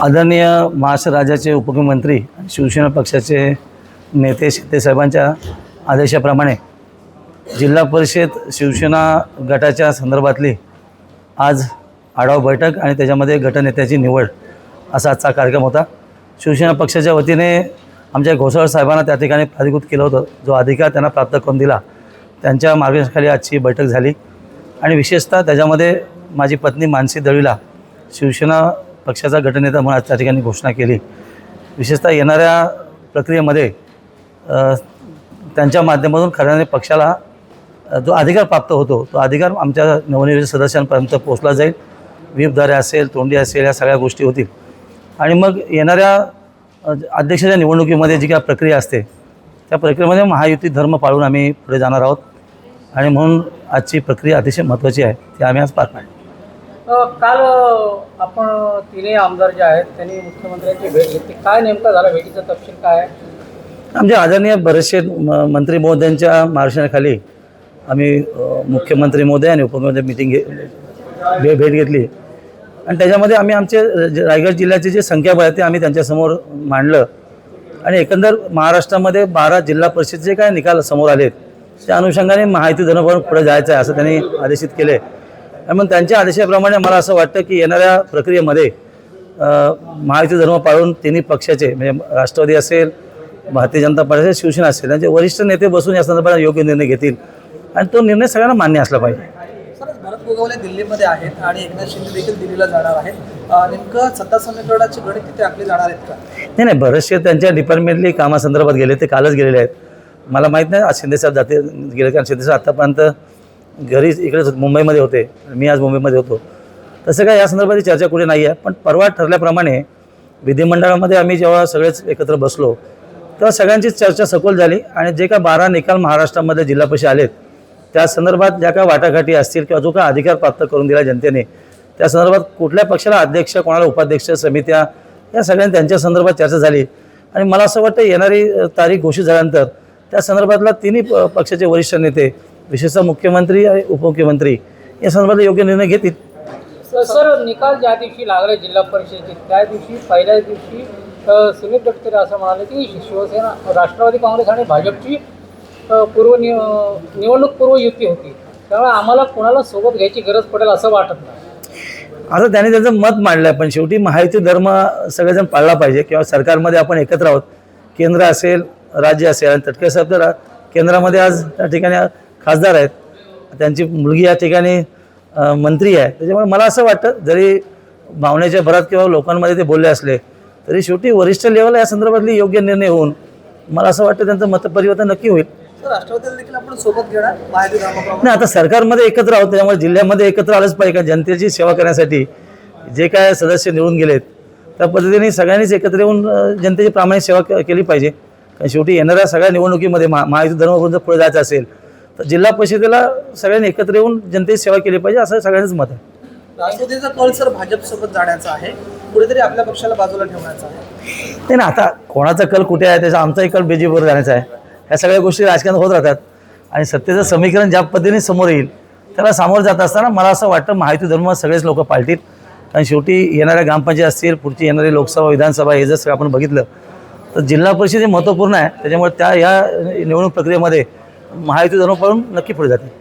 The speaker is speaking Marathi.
आदरणीय महाराष्ट्र राज्याचे उपमुख्यमंत्री आणि शिवसेना पक्षाचे नेते शिंदे साहेबांच्या आदेशाप्रमाणे जिल्हा परिषद शिवसेना गटाच्या संदर्भातली आज आढावा बैठक आणि त्याच्यामध्ये गटनेत्याची निवड असा आजचा कार्यक्रम होता। शिवसेना पक्षाच्या वतीने आमच्या घोसाळ साहेबांना त्या ठिकाणी अधिकृत केलं होतं। जो अधिकार त्यांना प्राप्त करून दिला त्यांच्या मार्गदर्शनाखाली आजची बैठक झाली आणि विशेषतः त्याच्यामध्ये माझी पत्नी मानसी दळवीला शिवसेना पक्षाचा गटनेता म्हणून त्या ठिकाणी घोषणा केली। विशेषतः येणाऱ्या प्रक्रियेमध्ये त्यांच्या माध्यमातून खऱ्याने पक्षाला जो अधिकार प्राप्त होतो तो अधिकार आमच्या नवनिर्वाचित सदस्यांपर्यंत पोहोचला जाईल। व्हीपद्वारे असेल, तोंडी असेल, या सगळ्या गोष्टी होतील आणि मग येणाऱ्या अध्यक्षाच्या निवडणुकीमध्ये जी काय प्रक्रिया असते त्या प्रक्रियेमध्ये महायुती धर्म पाळून आम्ही पुढे जाणार आहोत आणि म्हणून आजची प्रक्रिया अतिशय महत्त्वाची आहे, ती आम्ही आज पार पाडली। काल आपण तिन्ही आमदार जे आहेत त्यांनी मुख्यमंत्र्यांची भेट घेतली, काय नेमकं झालं, भेटीचा तपशील काय आहे? आमचे आदरणीय बरेचसे मंत्री महोदयांच्या मार्गदर्शनाखाली आम्ही मुख्यमंत्री महोदय आणि उपमुख्यमंत्री भेट घेतली आणि त्याच्यामध्ये आम्ही आमचे रायगड जिल्ह्याचे जे संख्याबळ आहे ते आम्ही त्यांच्यासमोर मांडलं आणि एकंदर महाराष्ट्रामध्ये 12 जिल्हा परिषद जे काय निकाल समोर आलेत त्या अनुषंगाने महायुती धर्मपाळून पुढे जायचं आहे असं त्यांनी आदेशित केले आणि मग त्यांच्या आदेशाप्रमाणे मला असं वाटतं की येणाऱ्या प्रक्रियेमध्ये महायुती धर्म पाळून तिन्ही पक्षाचे म्हणजे राष्ट्रवादी असेल, भारतीय जनता पार्टी असेल, शिवसेना असेल त्यांचे वरिष्ठ नेते बसून या संदर्भात योग्य निर्णय घेतील आणि तो निर्णय सगळ्यांना मान्य असला पाहिजे। सर, भरत गोगावले दिल्लीमध्ये आहेत आणि एकनाथ शिंदे देखील दिल्लीला जाणार आहेत, नेमकं सत्ता समीकरणाची गणित तिथे आखली जाणार आहेत का? नाही, बरेचसे त्यांच्या डिपार्टमेंटली कामासंदर्भात गेले, ते कालच गेलेले आहेत। मला माहीत नाही आज शिंदेसाहेब जाते गेले, कारण शिंदेसाहेब आत्तापर्यंत घरी इकडेच मुंबईमध्ये होते, मी आज मुंबईमध्ये होतो, तसं काय या संदर्भातली चर्चा कुठे नाही आहे। पण परवा ठरल्याप्रमाणे विधिमंडळामध्ये आम्ही जेव्हा सगळेच एकत्र बसलो तेव्हा सगळ्यांचीच चर्चा सखोल झाली आणि जे काय 12 निकाल महाराष्ट्रामध्ये जिल्हा परिषद आलेत त्या संदर्भात ज्या काय वाटाघाटी असतील किंवा जो काय अधिकार प्राप्त करून दिला जनतेने त्या संदर्भात कुठल्या पक्षाला अध्यक्ष, कोणाला उपाध्यक्ष, समित्या, या सगळ्यांनी त्यांच्या संदर्भात चर्चा झाली आणि मला असं वाटतं येणारी तारीख घोषित झाल्यानंतर त्या संदर्भातला तिन्ही पक्षाचे वरिष्ठ नेते विशेषतः मुख्यमंत्री आणि उपमुख्यमंत्री या संदर्भात योग्य निर्णय घेतील। सर, निकाल ज्या दिवशी लागले जिल्हा परिषदेचे त्या दिवशी पहिल्या दिवशी सुनील तटकरे असं म्हणाले की शिवसेना, राष्ट्रवादी काँग्रेस आणि भाजपची निवडणूक पूर्व युती होती, त्यामुळे आम्हाला कोणाला सोबत घ्यायची गरज पडेल असं वाटत नाही। आता त्यांनी त्यांचं मत मांडलं आहे, पण शेवटी महायुती धर्म सगळेजण पाळला पाहिजे किंवा सरकारमध्ये आपण एकत्र आहोत, केंद्र असेल, राज्य असेल आणि तटकरे साहेब तर केंद्रामध्ये आज त्या ठिकाणी खासदार आहेत, त्यांची मुलगी या ठिकाणी मंत्री आहे, त्याच्यामुळे मला असं वाटतं जरी भावनेच्या भरात किंवा लोकांमध्ये ते बोलले असले तरी शेवटी वरिष्ठ लेवलला या संदर्भातली योग्य निर्णय होऊन मला असं वाटतं त्यांचं मतपरिवर्तन नक्की होईल। राष्ट्रवादीला देखील आपण सोबत घेणार महायुती धर्माप्रमाणे? नाही, आता सरकारमध्ये एकत्र आहोत त्यामुळे जिल्ह्यामध्ये एकत्र आलंच पाहिजे, का जनतेची सेवा करण्यासाठी जे काय सदस्य निवडून गेलेत त्या पद्धतीने सगळ्यांनीच एकत्र येऊन जनतेची प्रामाणिक सेवा केली पाहिजे। कारण शेवटी येणाऱ्या सगळ्या निवडणुकीमध्ये महायुती धर्मापर्यंत पुढे जायचं असेल तर जिल्हा परिषदेला सगळ्यांनी एकत्र येऊन जनतेची सेवा केली पाहिजे असं सगळ्यांचंच मत आहे। राष्ट्रवादीचा कल सर भाजपसोबत जाण्याचा आहे, कुठेतरी आपल्या पक्षाला बाजूला ठेवण्याचा आहे? ते ना, आता कोणाचा कल कुठे आहे त्याचा आमचाही कल बीजेपीवर जाण्याचा आहे। ह्या सगळ्या गोष्टी राजकारणात होत राहतात आणि सत्तेचं समीकरण ज्या पद्धतीने समोर येईल त्याला सामोरं जात असताना मला असं वाटतं महायुती धर्म सगळेच लोक पाळतील, कारण शेवटी येणाऱ्या ग्रामपंचायत असतील, पुढची येणारी लोकसभा, विधानसभा हे जर सगळं आपण बघितलं तर जिल्हा परिषद हे महत्त्वपूर्ण आहे, त्याच्यामुळे या निवडणूक प्रक्रियेमध्ये महायुती धर्म पाळून नक्की पुढे जाते।